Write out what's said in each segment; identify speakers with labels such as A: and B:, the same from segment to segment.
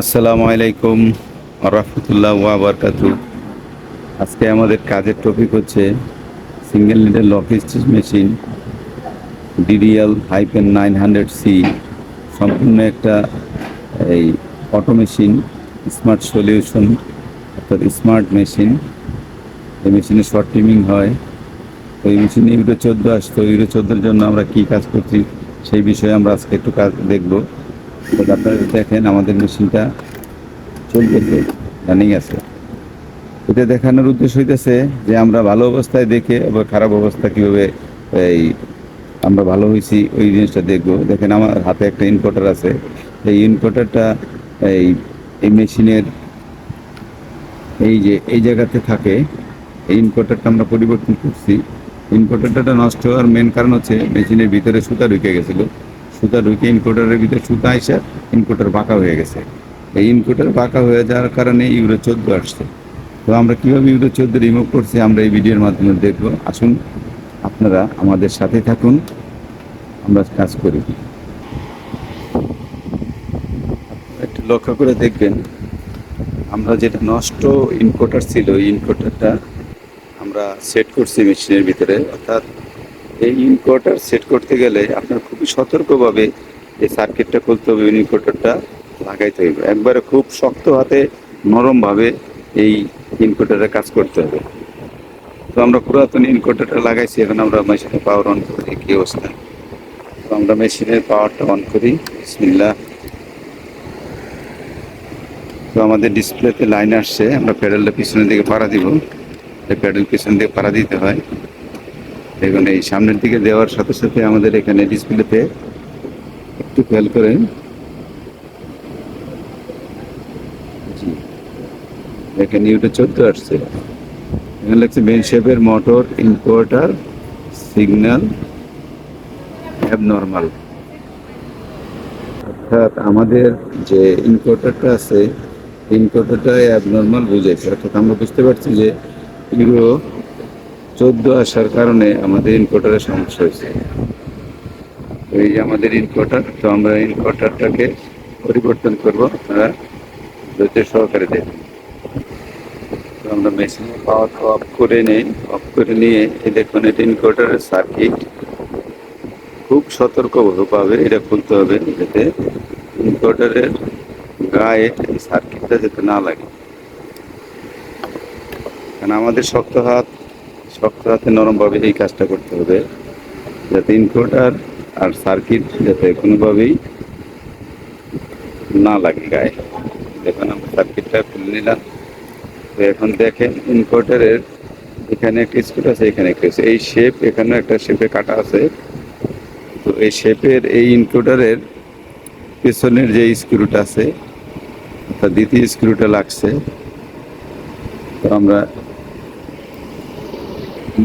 A: আসসালামু আলাইকুম রাহমাতুল্লাহ ওয়া বারাকাতুহু। আজকে আমাদের কাজের টপিক হচ্ছে single leader lock stitch machine DDL hyphen 900 C. সম্পূর্ণ একটা এই অটো মেশিন, স্মার্ট সলিউশন অর্থাৎ স্মার্ট মেশিন। এই মেশিনে শর্ট ট্রিমিং হয়। তো এই মেশিনে ইউরো 14 আসতো। ইউরো 14-র জন্য আমরা কী কাজ করছি সেই বিষয়ে আমরা আজকে একটু কাজ দেখব। তো আপনারা দেখেন আমাদের মেশিনটা চলতেছে, রানিং আছে। এটা দেখানোর উদ্দেশ্য হইতেছে যে আমরা ভালো অবস্থায় দেখে আবার খারাপ অবস্থা কীভাবে এই আমরা ভালো হয়েছি ওই জিনিসটা দেখবো। দেখেন আমার হাতে একটা ইনভার্টার আছে। এই ইনভার্টারটা এই এই মেশিনের এই জায়গাতে থাকে। এই ইনভার্টারটা আমরা পরিবর্তন করছি। ইনভার্টারটা নষ্ট হওয়ার মেন কারণ হচ্ছে মেশিনের ভিতরে সুতা ঢুকে গেছিলো। সুতা ঢুকে ইনভার্টারের ভিতরে সুতা এসে ইনভার্টার বাঁকা হয়ে গেছে। এই ইনভার্টার বাঁকা হয়ে যাওয়ার কারণে ইউরো 14 আসছে। তো আমরা কীভাবে ইউরো 14 রিমুভ করছি আমরা এই ভিডিওর মাধ্যমে দেখবো। আসুন আপনারা আমাদের সাথে থাকুন, আমরা কাজ করি। একটু লক্ষ্য করে দেখবেন আমরা যেটা নষ্ট ইনভার্টার ছিল, এই ইনভার্টারটা আমরা সেট করছি মেশিনের ভিতরে। অর্থাৎ এই ইনভার্টার সেট করতে গেলে আপনার খুবই সতর্কভাবে এই সার্কিটটা খুলতে হবে, ইনভার্টারটা লাগাইতে হবে। একবারে খুব শক্ত হাতে নরমভাবে এই ইনভার্টারের কাজ করতে হবে। তো আমরা পুরাতন ইনভার্টারটা লাগাইছি, এখন আমরা মেশিনের পাওয়ার অন করি কী অবস্থা। তো আমরা মেশিনের পাওয়ারটা অন করি, বিসমিল্লাহ। তো আমাদের ডিসপ্লেতে লাইন আসছে, আমরা প্যাডেলটা পিছনের দিকে পাড়া দিব। এই প্যাডেল পিছনের দিকে পাড়া দিতে হয়। দেখুন এই সামনের দিকে দেওয়ার সাথে সাথে আমাদের এখানে ডিসপ্লেতে একটু খেয়াল করেন, জি এখানে ইউটা 14 আসছে। এখানে লাগছে বেন শেপের মোটর ইনভার্টার সিগন্যাল অ্যাবনর্মাল। অর্থাৎ আমাদের যে ইনভার্টারটা আছে ইনভার্টারটা অ্যাবনর্মাল বুঝাইছে। অর্থাৎ আমরা বুঝতে পারছি যে ইউরো 14 আসার কারণে আমাদের ইনভার্টারের সমস্যা হয়েছে। এই যে আমাদের ইনভার্টার, তো আমরা ইনভার্টারটাকে পরিবর্তন করব, আপনারা ধৈর্য সহকারে দেখুন। তো আমরা মেশিনের পাওয়ার অফ করে নিই। অফ করে নিয়ে এই দেখুন এটা ইনভার্টারের সার্কিট। খুব সতর্কভাবে এটা খুলতে হবে যাতে ইনভার্টারের গায়ে এই সার্কিটটা যাতে না লাগে। কারণ আমাদের শক্ত হাতে নরমভাবে এই কাজটা করতে হবে যাতে ইনভার্টার আর সার্কিট যাতে কোনোভাবেই না লাগে গায়ে। দেখুন আমরা সার্কিটটা খুলে নিলাম। তো এখন দেখেন ইনভার্টারের এখানে একটা স্ক্রু আছে, এখানে একটা আছে, এই শেপ এখানে একটা শেপে কাটা আছে। তো এই শেপের এই ইনভার্টারের পেছনের যে স্ক্রুটা আছে অর্থাৎ দ্বিতীয় স্ক্রুটা লাগছে। তো আমরা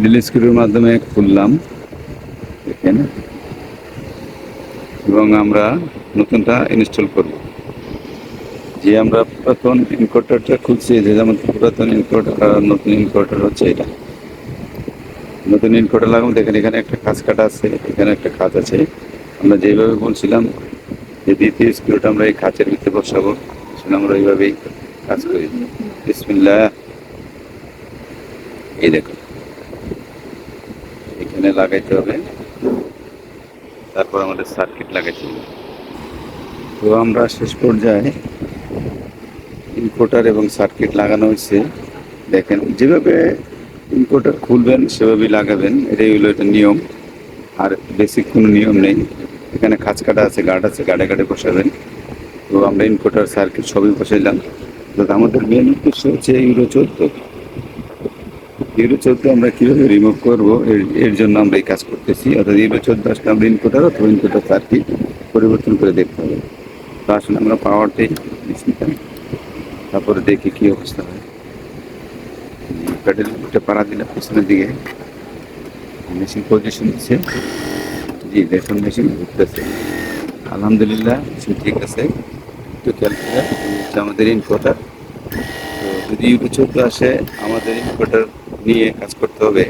A: মিডল স্ক্রুর মাধ্যমে খুললাম এখানে, এবং আমরা নতুনটা ইনস্টল করব। যে আমরা পুরাতন ইনভার্টারটা খুলছি, যে যেমন পুরাতন ইনভার্টার আর নতুন ইনভার্টার হচ্ছে এটা। নতুন ইনভার্টার লাগাবো, দেখেন এখানে একটা খাঁজ কাটা আছে, এখানে একটা খাঁজ আছে। আমরা যেভাবে বলছিলাম যে দ্বিতীয় স্ক্রুটা আমরা এই খাঁচের ভিতরে বসাবো, আসলে আমরা এইভাবেই কাজ করি। বিসমিল্লাহ। এই দেখুন এখানে লাগাইতে হবে, তারপর আমাদের সার্কিট লাগাইতে হবে। তো আমরা শেষ পর্যায়ে ইনভার্টার এবং সার্কিট লাগানো হয়েছে। দেখেন যেভাবে ইনভার্টার খুলবেন সেভাবেই লাগাবেন, এটাই হলো এটা নিয়ম। আর বেসিক কোনো নিয়ম নেই। এখানে খাঁজ কাটা আছে, গার্ড আছে, গার্ডে গার্ডে বসাবেন। তো আমরা ইনভার্টার সার্কিট সবই বসাইলাম। তো আমাদের মেন উদ্দেশ্য হচ্ছে ইউরো 14। ইউরো 14 আমরা কীভাবে রিমুভ করবো এর জন্য আমরা এই কাজ করতেছি। অর্থাৎ ইউরো 14 আসলে আমরা ইনভার্টার অথবা ইনভার্টার সার্কিট পরিবর্তন করে দেখতে হবে। তো আসলে আমরা পাওয়ার দিই, তারপরে দেখি কী অবস্থা হয়। প্যাডেলটা পাড়া দিলাম পিছনের দিকে, মেশিন পজিশন দিচ্ছে। জি দেখুন মেশিন ঘুরতেছে, আলহামদুলিল্লাহ মেশিন ঠিক আছে। একটু খেয়াল করে হচ্ছে আমাদের ইনভার্টার। তো যদি ইউরো 14 আসে আমাদের ইনভার্টার নিয়ে কাজ করতে হবে।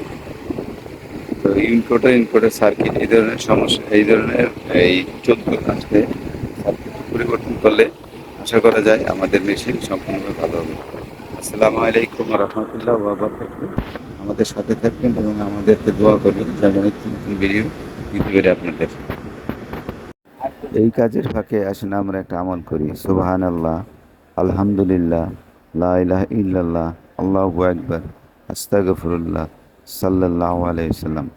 A: তো ইনভার্টার সার্কিট এই ধরনের সমস্যা, এই ধরনের এই 14 আসলে সার্কিট পরিবর্তন করলে আশা করা যায় আমাদের মেশিন সম্পূর্ণভাবে ভালো হবে। আসসালামু আলাইকুম রহমতুল্লাহ ওয়াবারাকাতুহু। আমাদের সাথে থাকবেন এবং আমাদেরকে দোয়া করবেন যেন নতুন নতুন ভিডিও দিতে পারি আপনাদের। এই কাজের ফাঁকে আসেন আমরা একটা আমল করি। সুবহানাল্লাহ, আলহামদুলিল্লাহ, লা ইলাহা ইল্লাল্লাহ, আল্লাহু আকবার, আস্তাগফিরুল্লাহ, সাল্লাল্লাহু আলাইহি ওয়াসাল্লাম।